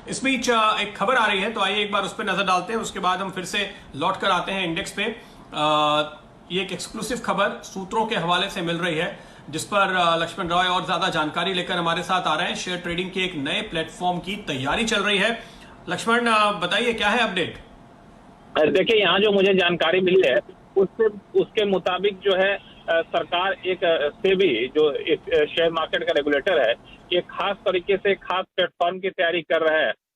इस बीच एक खबर आ रही है, तो आइए एक बार उस पर नजर डालते हैं, उसके बाद हम फिर से लौट कर आते हैं इंडेक्स पे। ये एक एक्सक्लूसिव खबर सूत्रों के हवाले से मिल रही है, जिस पर लक्ष्मण रॉय और ज्यादा जानकारी लेकर हमारे साथ आ रहे हैं। शेयर ट्रेडिंग के एक नए प्लेटफॉर्म की तैयारी चल रही है। लक्ष्मण, बताइए क्या है अपडेट। देखिए, यहाँ जो मुझे जानकारी मिली है उससे उसके मुताबिक जो है सरकार एक सेबी जो शेयर मार्केट का रेगुलेटर है, एक खास तरीके से खास प्लेटफॉर्म की तैयारी कर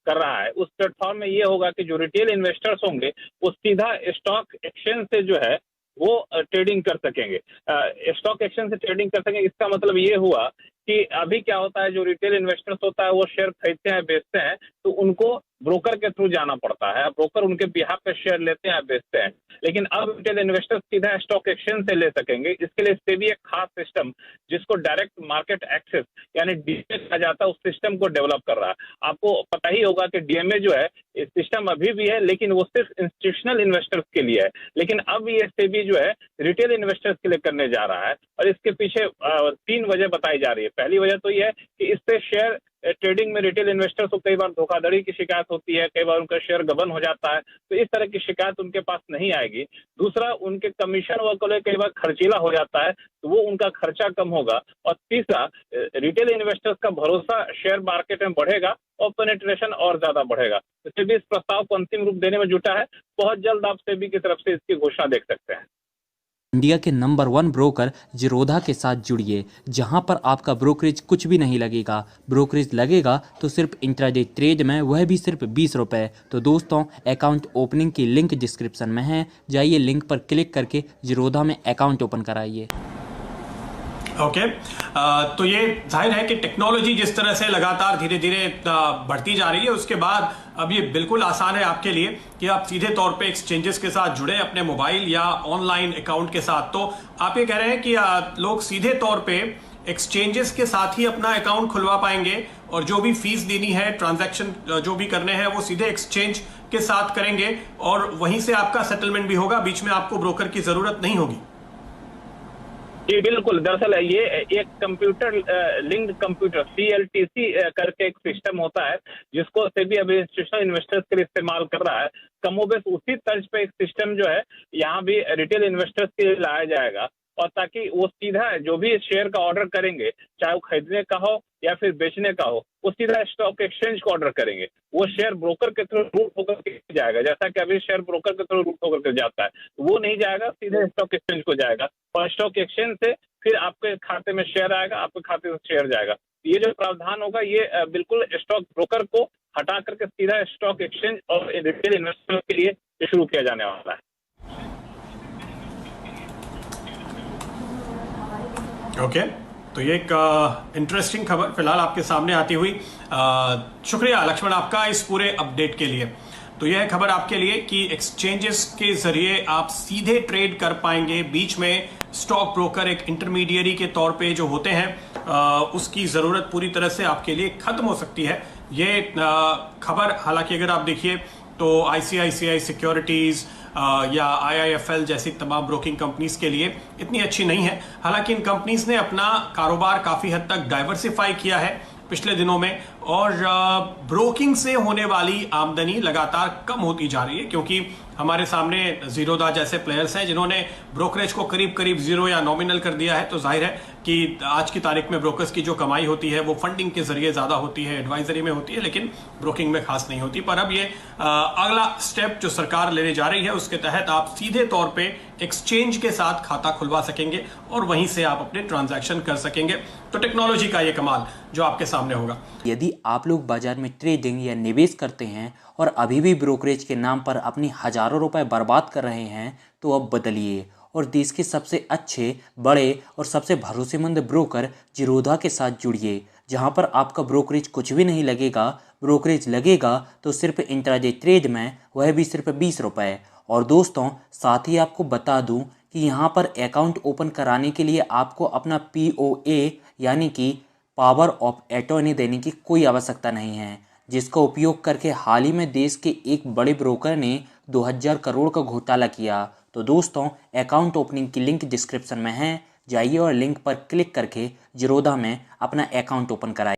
रहा है। उस प्लेटफॉर्म में ये होगा कि जो रिटेल इन्वेस्टर्स होंगे वो सीधा स्टॉक एक्सचेंज से जो है वो ट्रेडिंग कर सकेंगे। स्टॉक एक्सचेंज से ट्रेडिंग कर सकेंगे, इसका मतलब ये हुआ कि अभी क्या होता है, जो रिटेल इन्वेस्टर्स होता है वो शेयर खरीदते हैं, बेचते हैं, तो उनको ब्रोकर के थ्रू जाना पड़ता है। ब्रोकर उनके बिहाफ पे शेयर लेते हैं, बेचते हैं। लेकिन अब रिटेल इन्वेस्टर्स सीधा स्टॉक एक्सचेंज से ले सकेंगे। इसके लिए सेबी एक खास सिस्टम, जिसको डायरेक्ट मार्केट एक्सेस यानी डीएमए कहा जाता है, उस सिस्टम को डेवलप कर रहा है। आपको पता ही होगा कि डीएमए जो है सिस्टम अभी भी है, लेकिन वो सिर्फ इंस्टीट्यूशनल इन्वेस्टर्स के लिए है। लेकिन अब ये सेबी जो है रिटेल इन्वेस्टर्स के लिए करने जा रहा है, और इसके पीछे 3 वजह बताई जा रही है। पहली वजह तो यह है कि इससे शेयर ट्रेडिंग में रिटेल इन्वेस्टर्स को कई बार धोखाधड़ी की शिकायत होती है, कई बार उनका शेयर गबन हो जाता है, तो इस तरह की शिकायत उनके पास नहीं आएगी। दूसरा, उनके कमीशन वगैरह कई बार खर्चीला हो जाता है, तो वो उनका खर्चा कम होगा। और तीसरा, रिटेल इन्वेस्टर्स का भरोसा शेयर मार्केट में बढ़ेगा और पेनिट्रेशन और ज्यादा बढ़ेगा। तो सेबी इस प्रस्ताव को अंतिम रूप देने में जुटा है। बहुत जल्द आप सेबी की तरफ से इसकी घोषणा देख सकते हैं। इंडिया के नंबर 1 ब्रोकर जीरोधा के साथ जुड़िए, जहां पर आपका ब्रोकरेज कुछ भी नहीं लगेगा। ब्रोकरेज लगेगा तो सिर्फ इंट्राडे ट्रेड में, वह भी सिर्फ 20 रुपये। तो दोस्तों, अकाउंट ओपनिंग की लिंक डिस्क्रिप्शन में है, जाइए लिंक पर क्लिक करके जीरोधा में अकाउंट ओपन कराइए। ओके तो ये जाहिर है कि टेक्नोलॉजी जिस तरह से लगातार धीरे धीरे बढ़ती जा रही है, उसके बाद अब ये बिल्कुल आसान है आपके लिए कि आप सीधे तौर पे एक्सचेंजेस के साथ जुड़े अपने मोबाइल या ऑनलाइन अकाउंट के साथ। तो आप ये कह रहे हैं कि लोग सीधे तौर पे एक्सचेंजेस के साथ ही अपना अकाउंट खुलवा पाएंगे, और जो भी फीस देनी है, ट्रांजैक्शन जो भी करने हैं, वो सीधे एक्सचेंज के साथ करेंगे, और वहीं से आपका सेटलमेंट भी होगा, बीच में आपको ब्रोकर की जरूरत नहीं होगी। जी बिल्कुल, दरअसल ये एक कंप्यूटर लिंक्ड कंप्यूटर CLTC करके एक सिस्टम होता है, जिसको सेबी अभी इंस्टीट्यूशनल इन्वेस्टर्स के लिए इस्तेमाल कर रहा है। कमोबेश उसी तर्ज पे एक सिस्टम जो है यहाँ भी रिटेल इन्वेस्टर्स के लिए लाया जाएगा, और ताकि वो सीधा जो भी शेयर का ऑर्डर करेंगे, चाहे वो खरीदने का हो या फिर बेचने का हो, वो सीधा स्टॉक एक्सचेंज को ऑर्डर करेंगे। वो शेयर ब्रोकर के थ्रू रूट होकर के जाएगा, जैसा कि अभी शेयर ब्रोकर के थ्रू रूट होकर के जाता है, वो नहीं जाएगा, सीधे स्टॉक एक्सचेंज को जाएगा, और स्टॉक एक्सचेंज से फिर आपके खाते में शेयर आएगा, आपके खाते में शेयर जाएगा। ये जो प्रावधान होगा, ये बिल्कुल स्टॉक ब्रोकर को हटा करके सीधा स्टॉक एक्सचेंज और रिटेल इन्वेस्टर के लिए शुरू किया जाने वाला है। ओके तो ये एक इंटरेस्टिंग खबर फिलहाल आपके सामने आती हुई। शुक्रिया लक्ष्मण आपका इस पूरे अपडेट के लिए। तो यह खबर आपके लिए कि एक्सचेंजेस के जरिए आप सीधे ट्रेड कर पाएंगे, बीच में स्टॉक ब्रोकर एक इंटरमीडियरी के तौर पे जो होते हैं उसकी ज़रूरत पूरी तरह से आपके लिए ख़त्म हो सकती है। ये खबर हालांकि अगर आप देखिए तो ICICI सिक्योरिटीज़ या IIFL जैसी तमाम ब्रोकिंग कंपनीज के लिए इतनी अच्छी नहीं है। हालांकि इन कंपनीज ने अपना कारोबार काफ़ी हद तक डाइवर्सिफाई किया है पिछले दिनों में, और ब्रोकिंग से होने वाली आमदनी लगातार कम होती जा रही है, क्योंकि हमारे सामने जीरोधा जैसे प्लेयर्स हैं जिन्होंने ब्रोकरेज को करीब करीब जीरो या नॉमिनल कर दिया है। तो जाहिर है कि आज की तारीख में ब्रोकर्स की जो कमाई होती है वो फंडिंग के जरिए ज़्यादा होती है, एडवाइजरी में होती है, लेकिन ब्रोकिंग में खास नहीं होती। पर अब ये अगला स्टेप जो सरकार लेने जा रही है, उसके तहत आप सीधे तौर पे एक्सचेंज के साथ खाता खुलवा सकेंगे और वहीं से आप अपने ट्रांजैक्शन कर सकेंगे। तो टेक्नोलॉजी का ये कमाल जो आपके सामने होगा। यदि आप लोग बाजार में ट्रेडिंग या निवेश करते हैं और अभी भी ब्रोकरेज के नाम पर अपनी हजारों रुपए बर्बाद कर रहे हैं, तो अब बदलिए और देश के सबसे अच्छे, बड़े और सबसे भरोसेमंद ब्रोकर जीरोधा के साथ जुड़िए, जहां पर आपका ब्रोकरेज कुछ भी नहीं लगेगा। ब्रोकरेज लगेगा तो सिर्फ इंट्राडे ट्रेड में, वह भी सिर्फ 20 रुपये। और दोस्तों, साथ ही आपको बता दूं कि यहाँ पर अकाउंट ओपन कराने के लिए आपको अपना POA यानी कि पावर ऑफ अटॉर्नी देने की कोई आवश्यकता नहीं है, जिसका उपयोग करके हाल ही में देश के एक बड़े ब्रोकर ने 2000 करोड़ का घोटाला किया। तो दोस्तों, अकाउंट ओपनिंग की लिंक डिस्क्रिप्शन में है, जाइए और लिंक पर क्लिक करके जीरोधा में अपना अकाउंट ओपन कराइए।